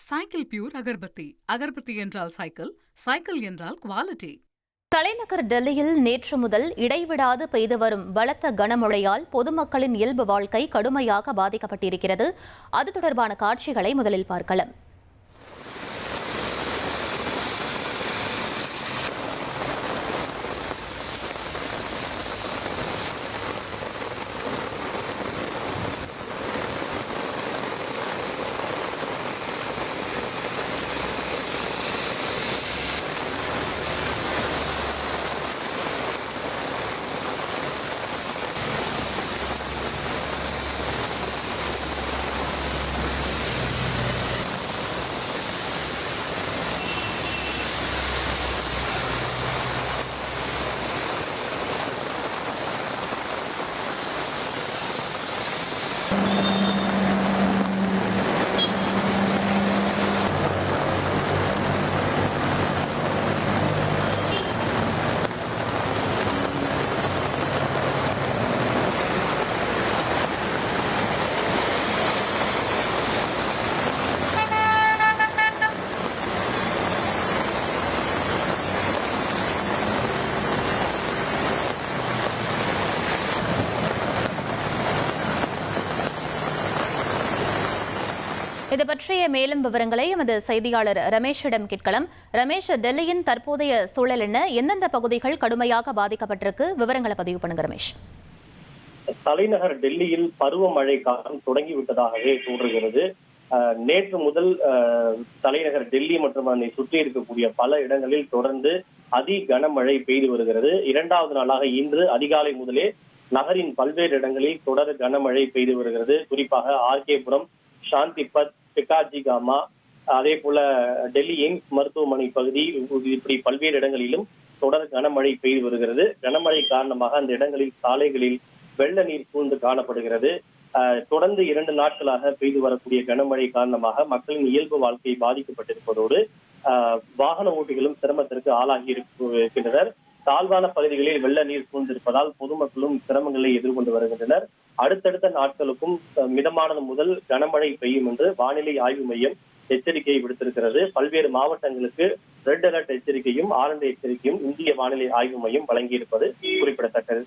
Cycle pure agarbatti. Agarbatti என்றால் cycle, cycle என்றால் quality. தலைநகர் டெல்லியில் நேற்று முதல் இடைவிடாது பெய்து வரும் பலத்த கனமழையால் பொதுமக்களின் இயல்பு வாழ்க்கை கடுமையாக பாதிக்கப்பட்டிருக்கிறது. அது தொடர்பான காட்சிகளை முதலில் பார்க்கலாம். இது பற்றிய மேலும் விவரங்களை எமது செய்தியாளர் ரமேஷிடம் கேட்கலாம். ரமேஷ், டெல்லியின் தற்போதைய சூழல் என்ன? எந்தெந்த பகுதிகள் கடுமையாக பாதிக்கப்பட்டிருக்கு? விவரங்களை பதிவு பண்ணுங்க ரமேஷ். தலைநகர் டெல்லியில் பருவமழை காலம் தொடங்கிவிட்டதாகவே தோன்றுகிறது. நேற்று முதல் தலைநகர் டெல்லி மற்றும் அதனை சுற்றி இருக்கக்கூடிய பல இடங்களில் தொடர்ந்து அதி கனமழை பெய்து வருகிறது. இரண்டாவது நாளாக இன்று அதிகாலை முதலே நகரின் பல்வேறு இடங்களில் தொடர் கனமழை பெய்து வருகிறது. குறிப்பாக ஆர்கேபுரம், சாந்திபத், பிகாஜி காமா, அதே போல டெல்லி எய்ம்ஸ் மருத்துவமனை பகுதி, இப்படி பல்வேறு இடங்களிலும் தொடர் கனமழை பெய்து வருகிறது. கனமழை காரணமாக அந்த இடங்களில் சாலைகளில் வெள்ள நீர் சூழ்ந்து காணப்படுகிறது. தொடர்ந்து 2 நாட்களாக பெய்து வரக்கூடிய கனமழை காரணமாக மக்களின் இயல்பு வாழ்க்கை பாதிக்கப்பட்டிருப்பதோடு வாகன ஓட்டிகளும் சிரமத்திற்கு ஆளாகி இருக்கின்றனர். தாழ்வான பகுதிகளில் வெள்ள நீர் சூழ்ந்திருப்பதால் பொதுமக்களும் சிரமங்களை எதிர்கொண்டு வருகின்றனர். அடுத்தடுத்த நாட்களுக்கும் மிதமானது முதல் கனமழை பெய்யும் என்று வானிலை ஆய்வு மையம் எச்சரிக்கையை விடுத்திருக்கிறது. பல்வேறு மாவட்டங்களுக்கு ரெட் அலர்ட் எச்சரிக்கையும் ஆரஞ்சு எச்சரிக்கையும் இந்திய வானிலை ஆய்வு மையம் வழங்கியிருப்பது குறிப்பிடத்தக்கது.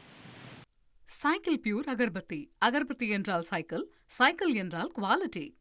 Cycle pure agarbatti. அகர்பத்தி என்றால் சைக்கிள், சைக்கிள் என்றால் குவாலிட்டி.